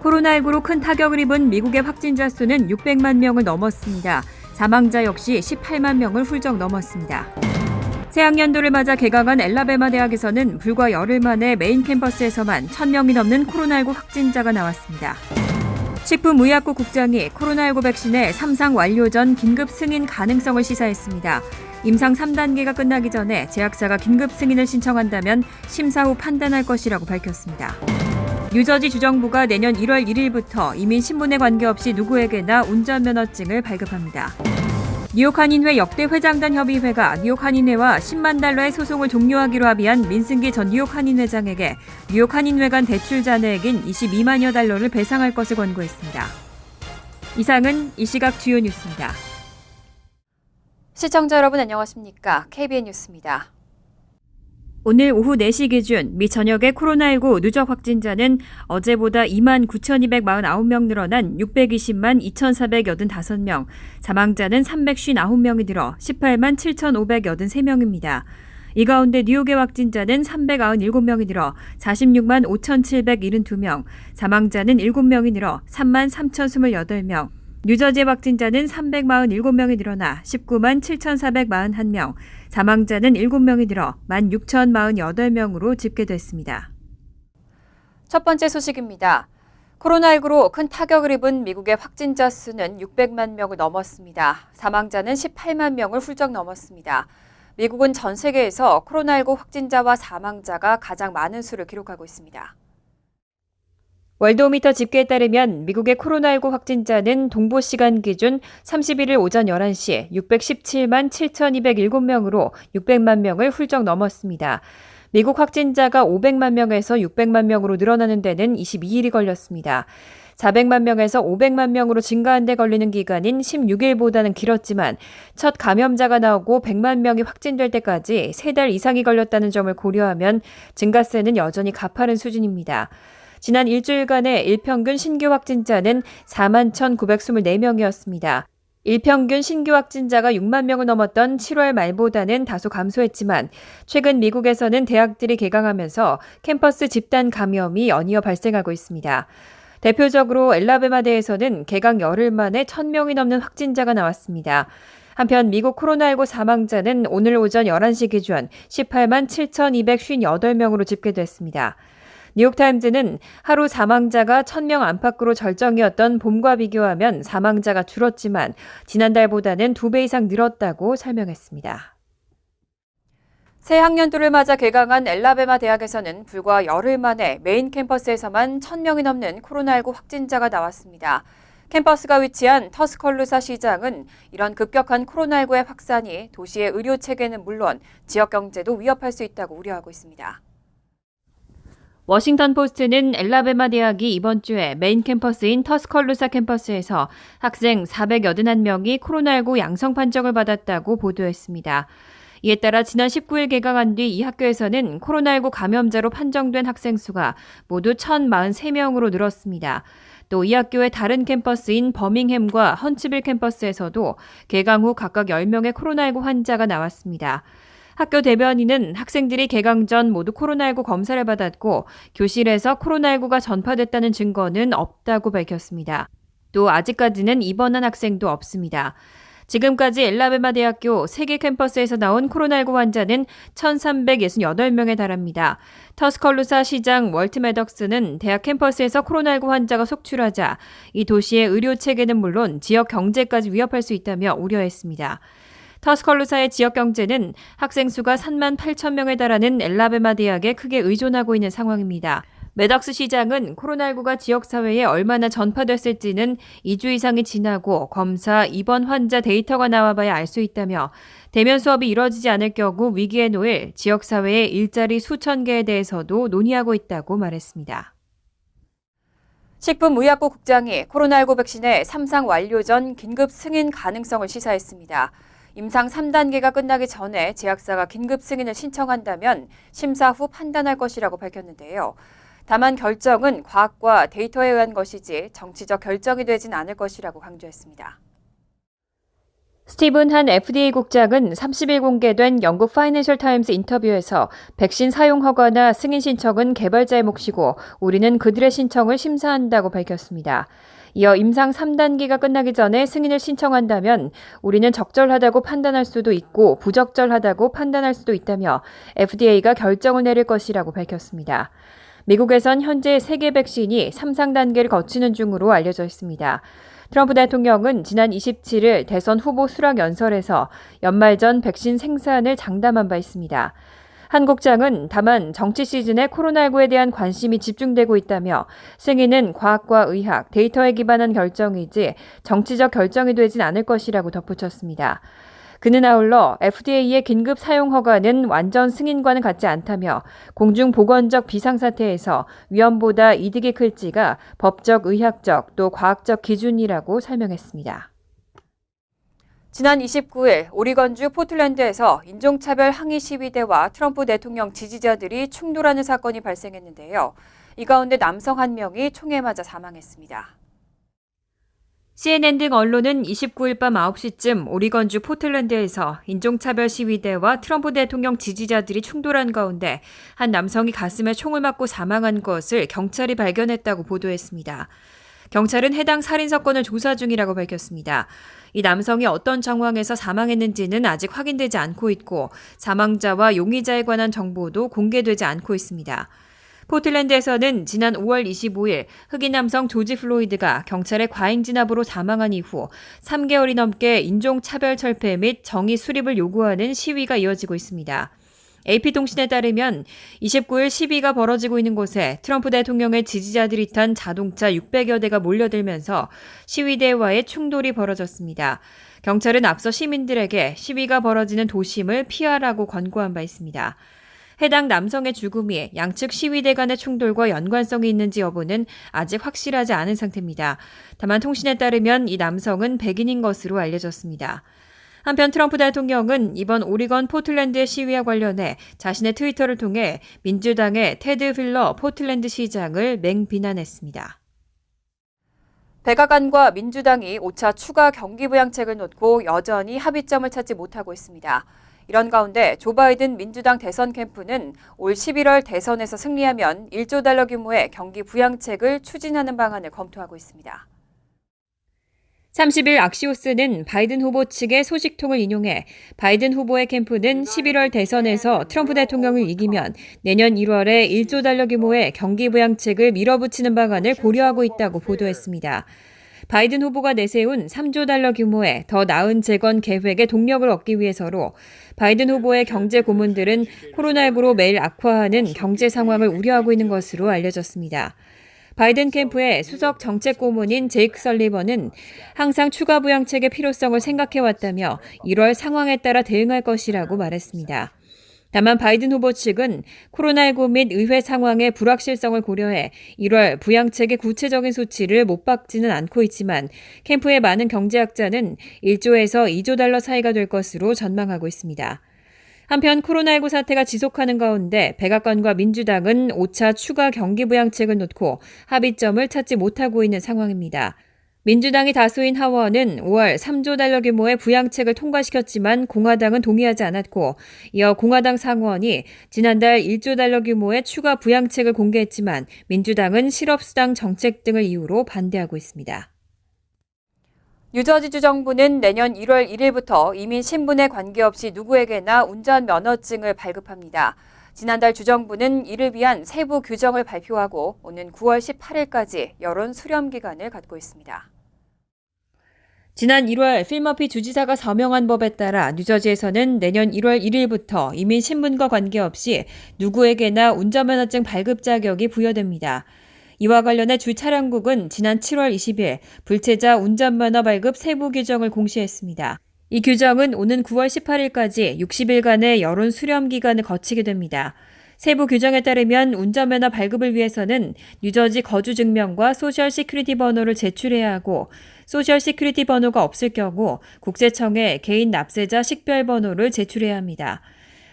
코로나19로 큰 타격을 입은 미국의 확진자 수는 600만 명을 넘었습니다. 사망자 역시 18만 명을 훌쩍 넘었습니다. 새학년도를 맞아 개강한 엘라베마 대학에서는 불과 열흘 만에 메인 캠퍼스에서만 1,000명이 넘는 코로나19 확진자가 나왔습니다. 식품의약부 국장이 코로나19 백신의 3상 완료 전 긴급 승인 가능성을 시사했습니다. 임상 3단계가 끝나기 전에 제약사가 긴급 승인을 신청한다면 심사 후 판단할 것이라고 밝혔습니다. 뉴저지 주정부가 내년 1월 1일부터 이민 신분에 관계없이 누구에게나 운전면허증을 발급합니다. 뉴욕 한인회 역대 회장단 협의회가 뉴욕 한인회와 10만 달러의 소송을 종료하기로 합의한 민승기 전 뉴욕 한인회장에게 뉴욕 한인회 간 대출 잔액인 22만여 달러를 배상할 것을 권고했습니다. 이상은 이 시각 주요 뉴스입니다. 시청자 여러분 안녕하십니까? KBN 뉴스입니다. 오늘 오후 4시 기준 미 전역의 코로나19 누적 확진자는 어제보다 2만 9,249명 늘어난 620만 2,485명, 사망자는 359명이 늘어 18만 7,583명입니다. 이 가운데 뉴욕의 확진자는 397명이 늘어 46만 5,772명, 사망자는 7명이 늘어 3만 3,028명, 뉴저지의 확진자는 347명이 늘어나 19만 7,441명, 사망자는 7명이 늘어 16,048명으로 집계됐습니다. 첫 번째 소식입니다. 코로나19로 큰 타격을 입은 미국의 확진자 수는 600만 명을 넘었습니다. 사망자는 18만 명을 훌쩍 넘었습니다. 미국은 전 세계에서 코로나19 확진자와 사망자가 가장 많은 수를 기록하고 있습니다. 월드오미터 집계에 따르면 미국의 코로나19 확진자는 동부시간 기준 31일 오전 11시 617만 7,207명으로 600만 명을 훌쩍 넘었습니다. 미국 확진자가 500만 명에서 600만 명으로 늘어나는 데는 22일이 걸렸습니다. 400만 명에서 500만 명으로 증가한 데 걸리는 기간인 16일보다는 길었지만 첫 감염자가 나오고 100만 명이 확진될 때까지 3달 이상이 걸렸다는 점을 고려하면 증가세는 여전히 가파른 수준입니다. 지난 일주일간의 일평균 신규 확진자는 4만 1,924명이었습니다. 일평균 신규 확진자가 6만 명을 넘었던 7월 말보다는 다소 감소했지만 최근 미국에서는 대학들이 개강하면서 캠퍼스 집단 감염이 연이어 발생하고 있습니다. 대표적으로 엘라베마대에서는 개강 열흘 만에 1,000명이 넘는 확진자가 나왔습니다. 한편 미국 코로나19 사망자는 오늘 오전 11시 기준 18만 7,258명으로 집계됐습니다. 뉴욕타임즈는 하루 사망자가 1,000명 안팎으로 절정이었던 봄과 비교하면 사망자가 줄었지만 지난달보다는 2배 이상 늘었다고 설명했습니다. 새 학년도를 맞아 개강한 엘라베마 대학에서는 불과 열흘 만에 메인 캠퍼스에서만 1,000명이 넘는 코로나19 확진자가 나왔습니다. 캠퍼스가 위치한 터스컬루사 시장은 이런 급격한 코로나19의 확산이 도시의 의료 체계는 물론 지역 경제도 위협할 수 있다고 우려하고 있습니다. 워싱턴 포스트는 엘라베마 대학이 이번 주에 메인 캠퍼스인 터스컬루사 캠퍼스에서 학생 481명이 코로나19 양성 판정을 받았다고 보도했습니다. 이에 따라 지난 19일 개강한 뒤 이 학교에서는 코로나19 감염자로 판정된 학생 수가 모두 1,043명으로 늘었습니다. 또 이 학교의 다른 캠퍼스인 버밍햄과 헌츠빌 캠퍼스에서도 개강 후 각각 10명의 코로나19 환자가 나왔습니다. 학교 대변인은 학생들이 개강 전 모두 코로나19 검사를 받았고 교실에서 코로나19가 전파됐다는 증거는 없다고 밝혔습니다. 또 아직까지는 입원한 학생도 없습니다. 지금까지 엘라베마 대학교 3개 캠퍼스에서 나온 코로나19 환자는 1,368명에 달합니다. 터스컬루사 시장 월트 매덕스는 대학 캠퍼스에서 코로나19 환자가 속출하자 이 도시의 의료 체계는 물론 지역 경제까지 위협할 수 있다며 우려했습니다. 터스컬루사의 지역 경제는 학생 수가 3만 8천 명에 달하는 엘라베마 대학에 크게 의존하고 있는 상황입니다. 매덕스 시장은 코로나19가 지역사회에 얼마나 전파됐을지는 2주 이상이 지나고 검사, 입원 환자 데이터가 나와봐야 알 수 있다며 대면 수업이 이뤄지지 않을 경우 위기에 놓일 지역사회의 일자리 수천 개에 대해서도 논의하고 있다고 말했습니다. 식품의약부 국장이 코로나19 백신의 3상 완료 전 긴급 승인 가능성을 시사했습니다. 임상 3단계가 끝나기 전에 제약사가 긴급 승인을 신청한다면 심사 후 판단할 것이라고 밝혔는데요. 다만 결정은 과학과 데이터에 의한 것이지 정치적 결정이 되진 않을 것이라고 강조했습니다. 스티븐 한 FDA 국장은 30일 공개된 영국 파이낸셜 타임스 인터뷰에서 백신 사용 허가나 승인 신청은 개발자의 몫이고 우리는 그들의 신청을 심사한다고 밝혔습니다. 이어 임상 3단계가 끝나기 전에 승인을 신청한다면 우리는 적절하다고 판단할 수도 있고 부적절하다고 판단할 수도 있다며 FDA가 결정을 내릴 것이라고 밝혔습니다. 미국에선 현재 세계 백신이 3상 단계를 거치는 중으로 알려져 있습니다. 트럼프 대통령은 지난 27일 대선 후보 수락 연설에서 연말 전 백신 생산을 장담한 바 있습니다. 한 국장은 다만 정치 시즌에 코로나19에 대한 관심이 집중되고 있다며 승인은 과학과 의학, 데이터에 기반한 결정이지 정치적 결정이 되진 않을 것이라고 덧붙였습니다. 그는 아울러 FDA의 긴급 사용 허가는 완전 승인과는 같지 않다며 공중보건적 비상사태에서 위험보다 이득이 클지가 법적, 의학적 또 과학적 기준이라고 설명했습니다. 지난 29일 오리건주 포틀랜드에서 인종차별 항의 시위대와 트럼프 대통령 지지자들이 충돌하는 사건이 발생했는데요. 이 가운데 남성 한 명이 총에 맞아 사망했습니다. CNN 등 언론은 29일 밤 9시쯤 오리건주 포틀랜드에서 인종차별 시위대와 트럼프 대통령 지지자들이 충돌한 가운데 한 남성이 가슴에 총을 맞고 사망한 것을 경찰이 발견했다고 보도했습니다. 경찰은 해당 살인 사건을 조사 중이라고 밝혔습니다. 이 남성이 어떤 정황에서 사망했는지는 아직 확인되지 않고 있고 사망자와 용의자에 관한 정보도 공개되지 않고 있습니다. 포틀랜드에서는 지난 5월 25일 흑인 남성 조지 플로이드가 경찰의 과잉 진압으로 사망한 이후 3개월이 넘게 인종차별 철폐 및 정의 수립을 요구하는 시위가 이어지고 있습니다. AP통신에 따르면 29일 시위가 벌어지고 있는 곳에 트럼프 대통령의 지지자들이 탄 자동차 600여 대가 몰려들면서 시위대와의 충돌이 벌어졌습니다. 경찰은 앞서 시민들에게 시위가 벌어지는 도심을 피하라고 권고한 바 있습니다. 해당 남성의 죽음이 양측 시위대 간의 충돌과 연관성이 있는지 여부는 아직 확실하지 않은 상태입니다. 다만 통신에 따르면 이 남성은 백인인 것으로 알려졌습니다. 한편 트럼프 대통령은 이번 오리건 포틀랜드의 시위와 관련해 자신의 트위터를 통해 민주당의 테드 휠러 포틀랜드 시장을 맹비난했습니다. 백악관과 민주당이 5차 추가 경기부양책을 놓고 여전히 합의점을 찾지 못하고 있습니다. 이런 가운데 조 바이든 민주당 대선 캠프는 올 11월 대선에서 승리하면 1조 달러 규모의 경기 부양책을 추진하는 방안을 검토하고 있습니다. 30일 악시오스는 바이든 후보 측의 소식통을 인용해 바이든 후보의 캠프는 11월 대선에서 트럼프 대통령을 이기면 내년 1월에 1조 달러 규모의 경기 부양책을 밀어붙이는 방안을 고려하고 있다고 보도했습니다. 바이든 후보가 내세운 3조 달러 규모의 더 나은 재건 계획의 동력을 얻기 위해서로 바이든 후보의 경제 고문들은 코로나19로 매일 악화하는 경제 상황을 우려하고 있는 것으로 알려졌습니다. 바이든 캠프의 수석 정책 고문인 제이크 설리번은 항상 추가 부양책의 필요성을 생각해왔다며 1월 상황에 따라 대응할 것이라고 말했습니다. 다만 바이든 후보 측은 코로나19 및 의회 상황의 불확실성을 고려해 1월 부양책의 구체적인 수치를 못 박지는 않고 있지만 캠프의 많은 경제학자는 1조에서 2조 달러 사이가 될 것으로 전망하고 있습니다. 한편 코로나19 사태가 지속하는 가운데 백악관과 민주당은 5차 추가 경기부양책을 놓고 합의점을 찾지 못하고 있는 상황입니다. 민주당이 다수인 하원은 5월 3조 달러 규모의 부양책을 통과시켰지만 공화당은 동의하지 않았고 이어 공화당 상원이 지난달 1조 달러 규모의 추가 부양책을 공개했지만 민주당은 실업수당 정책 등을 이유로 반대하고 있습니다. 뉴저지주 정부는 내년 1월 1일부터 이민 신분에 관계없이 누구에게나 운전면허증을 발급합니다. 지난달 주정부는 이를 위한 세부 규정을 발표하고 오는 9월 18일까지 여론 수렴 기간을 갖고 있습니다. 지난 1월 필 머피 주지사가 서명한 법에 따라 뉴저지에서는 내년 1월 1일부터 이민 신분과 관계없이 누구에게나 운전면허증 발급 자격이 부여됩니다. 이와 관련해 주 차량국은 지난 7월 20일 불체자 운전면허 발급 세부 규정을 공시했습니다. 이 규정은 오는 9월 18일까지 60일간의 여론 수렴 기간을 거치게 됩니다. 세부 규정에 따르면 운전면허 발급을 위해서는 뉴저지 거주 증명과 소셜 시큐리티 번호를 제출해야 하고 소셜 시큐리티 번호가 없을 경우 국세청에 개인 납세자 식별 번호를 제출해야 합니다.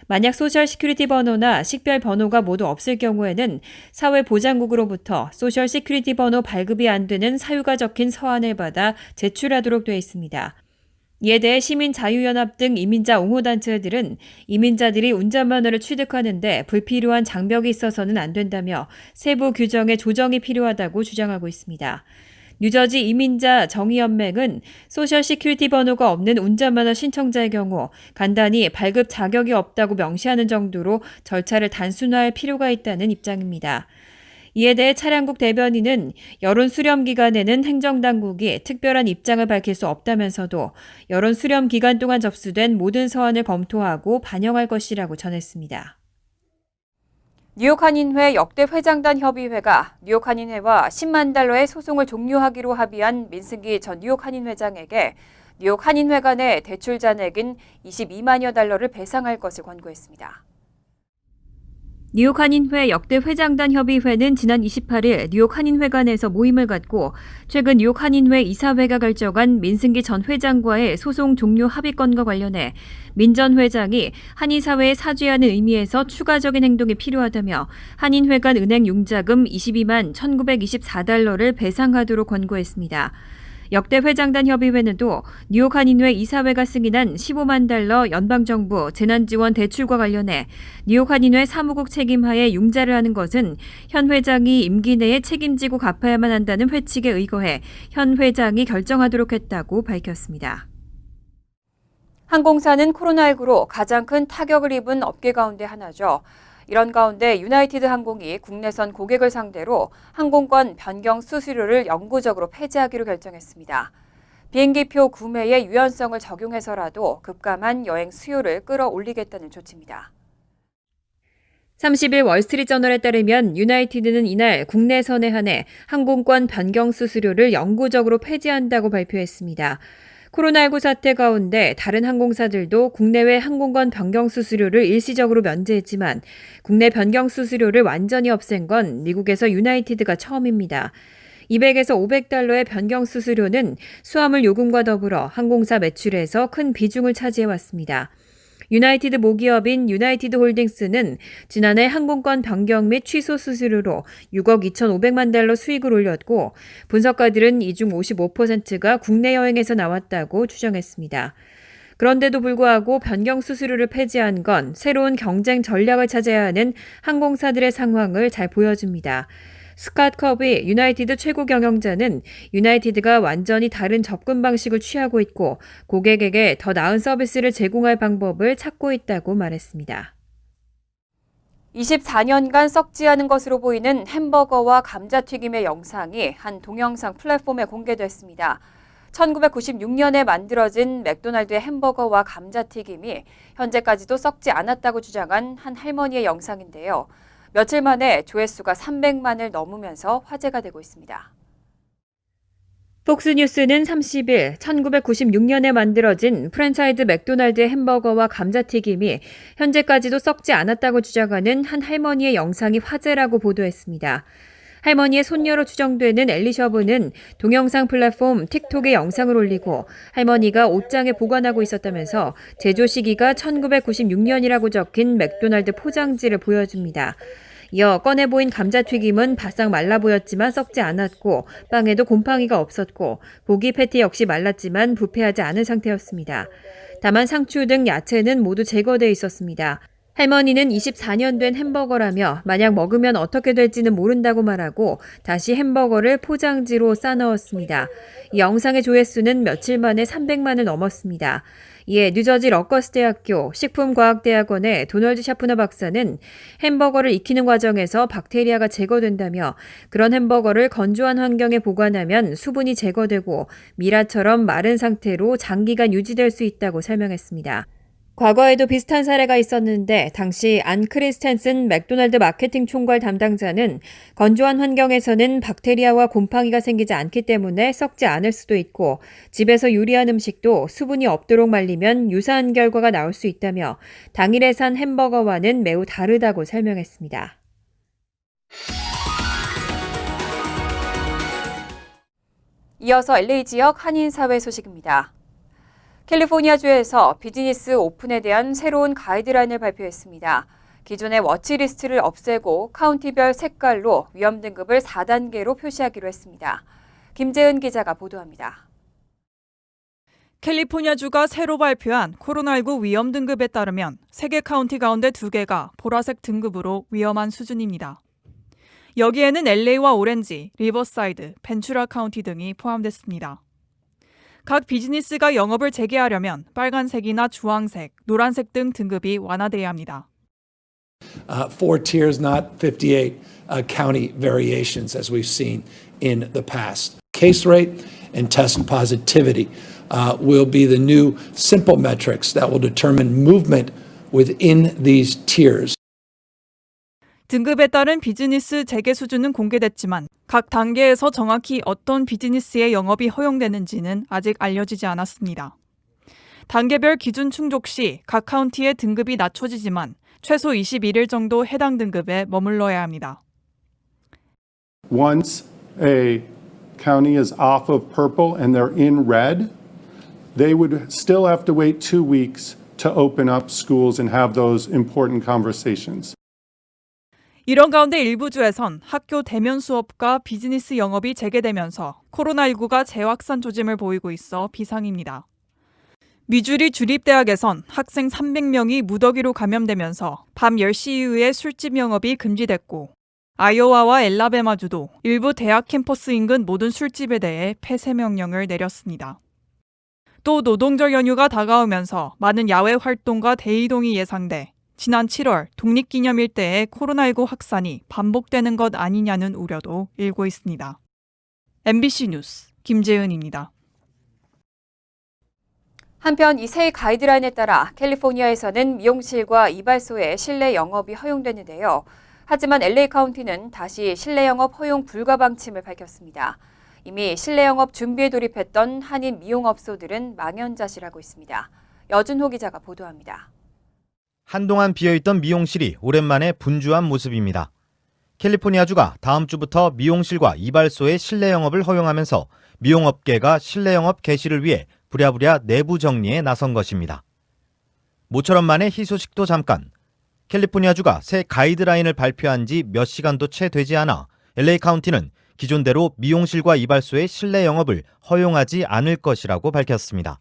만약 소셜 시큐리티 번호나 식별 번호가 모두 없을 경우에는 사회보장국으로부터 소셜 시큐리티 번호 발급이 안 되는 사유가 적힌 서한을 받아 제출하도록 되어 있습니다. 이에 대해 시민자유연합 등 이민자 옹호단체들은 이민자들이 운전면허를 취득하는데 불필요한 장벽이 있어서는 안 된다며 세부 규정의 조정이 필요하다고 주장하고 있습니다. 뉴저지 이민자 정의연맹은 소셜 시큐리티 번호가 없는 운전면허 신청자의 경우 간단히 발급 자격이 없다고 명시하는 정도로 절차를 단순화할 필요가 있다는 입장입니다. 이에 대해 차량국 대변인은 여론 수렴 기간에는 행정당국이 특별한 입장을 밝힐 수 없다면서도 여론 수렴 기간 동안 접수된 모든 서한을 검토하고 반영할 것이라고 전했습니다. 뉴욕 한인회 역대 회장단 협의회가 뉴욕 한인회와 10만 달러의 소송을 종료하기로 합의한 민승기 전 뉴욕 한인회장에게 뉴욕 한인회 간의 대출 잔액인 22만여 달러를 배상할 것을 권고했습니다. 뉴욕 한인회 역대 회장단 협의회는 지난 28일 뉴욕 한인회관에서 모임을 갖고 최근 뉴욕 한인회 이사회가 결정한 민승기 전 회장과의 소송 종료 합의건과 관련해 민 전 회장이 한인사회에 사죄하는 의미에서 추가적인 행동이 필요하다며 한인회관 은행 융자금 22만 1924달러를 배상하도록 권고했습니다. 역대 회장단 협의회는 또 뉴욕 한인회 이사회가 승인한 15만 달러 연방정부 재난지원 대출과 관련해 뉴욕 한인회 사무국 책임하에 융자를 하는 것은 현 회장이 임기 내에 책임지고 갚아야만 한다는 회칙에 의거해 현 회장이 결정하도록 했다고 밝혔습니다. 항공사는 코로나19로 가장 큰 타격을 입은 업계 가운데 하나죠. 이런 가운데 유나이티드 항공이 국내선 고객을 상대로 항공권 변경 수수료를 영구적으로 폐지하기로 결정했습니다. 비행기표 구매의 유연성을 적용해서라도 급감한 여행 수요를 끌어올리겠다는 조치입니다. 30일 월스트리트저널에 따르면 유나이티드는 이날 국내선에 한해 항공권 변경 수수료를 영구적으로 폐지한다고 발표했습니다. 코로나19 사태 가운데 다른 항공사들도 국내외 항공권 변경 수수료를 일시적으로 면제했지만 국내 변경 수수료를 완전히 없앤 건 미국에서 유나이티드가 처음입니다. 200에서 500달러의 변경 수수료는 수화물 요금과 더불어 항공사 매출에서 큰 비중을 차지해왔습니다. 유나이티드 모기업인 유나이티드 홀딩스는 지난해 항공권 변경 및 취소 수수료로 6억 2,500만 달러 수익을 올렸고 분석가들은 이 중 55%가 국내 여행에서 나왔다고 추정했습니다. 그런데도 불구하고 변경 수수료를 폐지한 건 새로운 경쟁 전략을 찾아야 하는 항공사들의 상황을 잘 보여줍니다. 스캇 커비 유나이티드 최고 경영자는 유나이티드가 완전히 다른 접근 방식을 취하고 있고 고객에게 더 나은 서비스를 제공할 방법을 찾고 있다고 말했습니다. 24년간 썩지 않은 것으로 보이는 햄버거와 감자튀김의 영상이 한 동영상 플랫폼에 공개됐습니다. 1996년에 만들어진 맥도날드의 햄버거와 감자튀김이 현재까지도 썩지 않았다고 주장한 한 할머니의 영상인데요. 며칠 만에 조회수가 300만을 넘으면서 화제가 되고 있습니다. 폭스뉴스는 30일 1996년에 만들어진 프랜차이즈 맥도날드의 햄버거와 감자튀김이 현재까지도 썩지 않았다고 주장하는 한 할머니의 영상이 화제라고 보도했습니다. 할머니의 손녀로 추정되는 엘리셔브는 동영상 플랫폼 틱톡에 영상을 올리고 할머니가 옷장에 보관하고 있었다면서 제조 시기가 1996년이라고 적힌 맥도날드 포장지를 보여줍니다. 이어 꺼내 보인 감자튀김은 바싹 말라 보였지만 썩지 않았고 빵에도 곰팡이가 없었고 고기 패티 역시 말랐지만 부패하지 않은 상태였습니다. 다만 상추 등 야채는 모두 제거돼 있었습니다. 할머니는 24년 된 햄버거라며 만약 먹으면 어떻게 될지는 모른다고 말하고 다시 햄버거를 포장지로 싸넣었습니다. 이 영상의 조회수는 며칠 만에 300만을 넘었습니다. 이에 뉴저지 러커스 대학교 식품과학대학원의 도널드 샤프너 박사는 햄버거를 익히는 과정에서 박테리아가 제거된다며 그런 햄버거를 건조한 환경에 보관하면 수분이 제거되고 미라처럼 마른 상태로 장기간 유지될 수 있다고 설명했습니다. 과거에도 비슷한 사례가 있었는데 당시 안 크리스텐슨 맥도날드 마케팅 총괄 담당자는 건조한 환경에서는 박테리아와 곰팡이가 생기지 않기 때문에 썩지 않을 수도 있고 집에서 요리한 음식도 수분이 없도록 말리면 유사한 결과가 나올 수 있다며 당일에 산 햄버거와는 매우 다르다고 설명했습니다. 이어서 LA 지역 한인사회 소식입니다. 캘리포니아주에서 비즈니스 오픈에 대한 새로운 가이드라인을 발표했습니다. 기존의 워치리스트를 없애고 카운티별 색깔로 위험 등급을 4단계로 표시하기로 했습니다. 김재은 기자가 보도합니다. 캘리포니아주가 새로 발표한 코로나19 위험 등급에 따르면 3개 카운티 가운데 2개가 보라색 등급으로 위험한 수준입니다. 여기에는 LA와 오렌지, 리버사이드, 벤츄라 카운티 등이 포함됐습니다. 각 비즈니스가 영업을 재개하려면 빨간색이나 주황색, 노란색 등 등급이 완화돼야 합니다. 4 tiers, not 58 county variations as we've seen in the past. Case rate and test positivity will be the new simple metrics that will determine movement within these tiers. 등급에 따른 비즈니스 재개 수준은 공개됐지만 각 단계에서 정확히 어떤 비즈니스의 영업이 허용되는지는 아직 알려지지 않았습니다. 단계별 기준 충족 시 각 카운티의 등급이 낮춰지지만 최소 21일 정도 해당 등급에 머물러야 합니다. Once a county is off of purple and they're in red, they would still have to wait 2 weeks to open up schools and have those important conversations. 이런 가운데 일부 주에선 학교 대면 수업과 비즈니스 영업이 재개되면서 코로나19가 재확산 조짐을 보이고 있어 비상입니다. 미주리 주립대학에선 학생 300명이 무더기로 감염되면서 밤 10시 이후에 술집 영업이 금지됐고 아이오와와 엘라베마주도 일부 대학 캠퍼스 인근 모든 술집에 대해 폐쇄 명령을 내렸습니다. 또 노동절 연휴가 다가오면서 많은 야외 활동과 대이동이 예상돼 지난 7월 독립기념일 때의 코로나19 확산이 반복되는 것 아니냐는 우려도 일고 있습니다. MBC 뉴스 김재은입니다. 한편 이 새 가이드라인에 따라 캘리포니아에서는 미용실과 이발소의 실내 영업이 허용됐는데요. 하지만 LA 카운티는 다시 실내 영업 허용 불가 방침을 밝혔습니다. 이미 실내 영업 준비에 돌입했던 한인 미용업소들은 망연자실하고 있습니다. 여준호 기자가 보도합니다. 한동안 비어있던 미용실이 오랜만에 분주한 모습입니다. 캘리포니아주가 다음 주부터 미용실과 이발소의 실내 영업을 허용하면서 미용업계가 실내 영업 개시를 위해 부랴부랴 내부 정리에 나선 것입니다. 모처럼 만에 희소식도 잠깐. 캘리포니아주가 새 가이드라인을 발표한 지 몇 시간도 채 되지 않아 LA 카운티는 기존대로 미용실과 이발소의 실내 영업을 허용하지 않을 것이라고 밝혔습니다.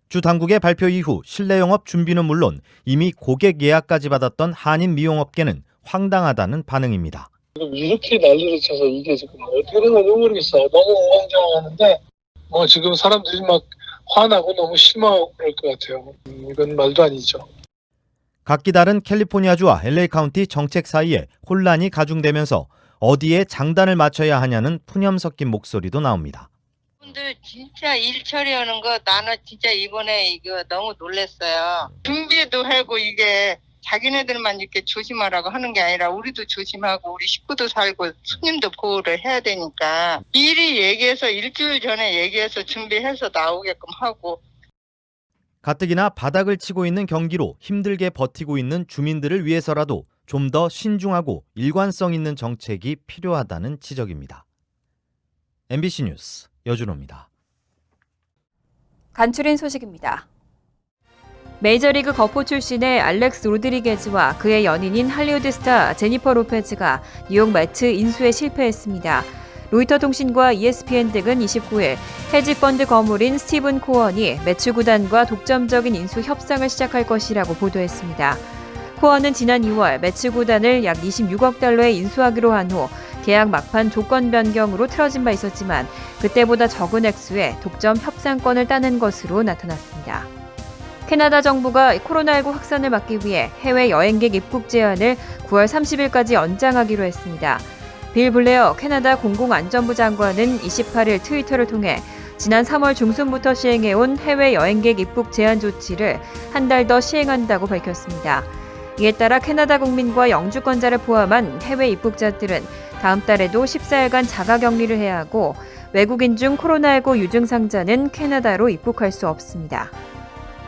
주 당국의 발표 이후 실내 영업 준비는 물론 이미 고객 예약까지 받았던 한인 미용업계는 황당하다는 반응입니다. 이렇게 난리를 쳐서 이게 지금 어떻게 된 건지 모르겠어. 너무 우왕좌왕하는데 지금 사람들이 막 화나고 너무 실망하고 그럴 것 같아요. 이건 말도 아니죠. 각기 다른 캘리포니아주와 LA 카운티 정책 사이에 혼란이 가중되면서 어디에 장단을 맞춰야 하냐는 푸념 섞인 목소리도 나옵니다. 분들 진짜 일 처리하는 거 나는 진짜 이번에 이거 너무 놀랐어요. 준비도 하고 이게 자기네들만 이렇게 조심하라고 하는 게 아니라 우리도 조심하고 우리 식구도 살고 손님도 보호를 해야 되니까 미리 얘기해서 일주일 전에 얘기해서 준비해서 나오게끔 하고. 가뜩이나 바닥을 치고 있는 경기로 힘들게 버티고 있는 주민들을 위해서라도 좀 더 신중하고 일관성 있는 정책이 필요하다는 지적입니다. MBC 뉴스 여준호입니다. 간추린 소식입니다. 메이저리그 거포 출신의 알렉스 로드리게즈와 그의 연인인 할리우드 스타 제니퍼 로페즈가 뉴욕 매트 인수에 실패했습니다. 로이터 통신과 ESPN 등은 29일 헤지펀드 거물인 스티븐 코언이 매치 구단과 독점적인 인수 협상을 시작할 것이라고 보도했습니다. 코언은 지난 2월 매치 구단을 약 26억 달러에 인수하기로 한 후 계약 막판 조건 변경으로 틀어진 바 있었지만 그때보다 적은 액수의 독점 협상권을 따낸 것으로 나타났습니다. 캐나다 정부가 코로나19 확산을 막기 위해 해외 여행객 입국 제한을 9월 30일까지 연장하기로 했습니다. 빌 블레어 캐나다 공공안전부 장관은 28일 트위터를 통해 지난 3월 중순부터 시행해온 해외 여행객 입국 제한 조치를 한 달 더 시행한다고 밝혔습니다. 이에 따라 캐나다 국민과 영주권자를 포함한 해외 입국자들은 다음 달에도 14일간 자가격리를 해야 하고 외국인 중 코로나19 유증상자는 캐나다로 입국할 수 없습니다.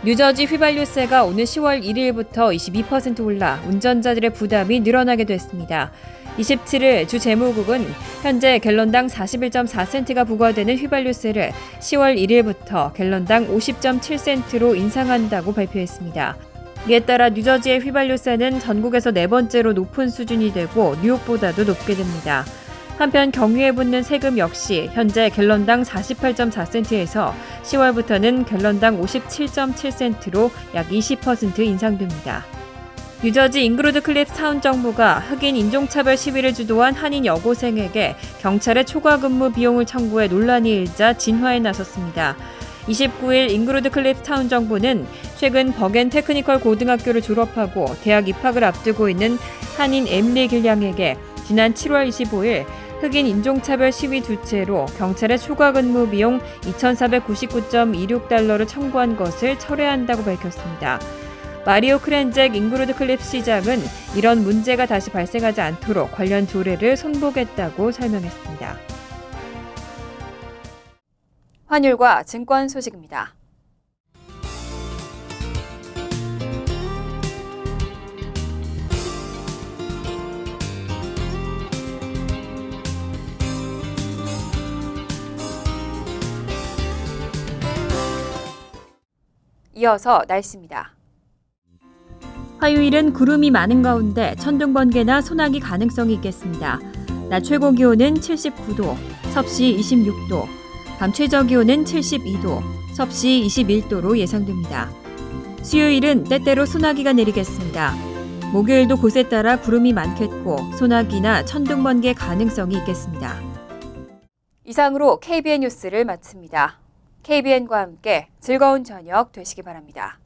뉴저지 휘발유세가 오는 10월 1일부터 22% 올라 운전자들의 부담이 늘어나게 됐습니다. 27일 주 재무국은 현재 갤런당 41.4센트가 부과되는 휘발유세를 10월 1일부터 갤런당 50.7센트로 인상한다고 발표했습니다. 이에 따라 뉴저지의 휘발유세는 전국에서 네 번째로 높은 수준이 되고 뉴욕보다도 높게 됩니다. 한편 경유에 붙는 세금 역시 현재 갤런당 48.4센트에서 10월부터는 갤런당 57.7센트로 약 20% 인상됩니다. 뉴저지 잉그로드 클립 타운 정부가 흑인 인종차별 시위를 주도한 한인 여고생에게 경찰의 초과 근무 비용을 청구해 논란이 일자 진화에 나섰습니다. 29일 잉그로드 클립 타운 정부는 최근 버겐 테크니컬 고등학교를 졸업하고 대학 입학을 앞두고 있는 한인 에밀리 길량에게 지난 7월 25일 흑인 인종차별 시위 주체로 경찰의 초과 근무 비용 2,499.26달러를 청구한 것을 철회한다고 밝혔습니다. 마리오 크렌잭 잉그로드 클립 시장은 이런 문제가 다시 발생하지 않도록 관련 조례를 손보겠다고 설명했습니다. 환율과 증권 소식입니다. 이어서 날씨입니다. 화요일은 구름이 많은 가운데 천둥 번개나 소나기 가능성이 있겠습니다. 낮 최고 기온은 79도, 섭씨 26도, 밤 최저 기온은 72도, 섭씨 21도로 예상됩니다. 수요일은 때때로 소나기가 내리겠습니다. 목요일도 곳에 따라 구름이 많겠고 소나기나 천둥 번개 가능성이 있겠습니다. 이상으로 KBN 뉴스를 마칩니다. KBN과 함께 즐거운 저녁 되시기 바랍니다.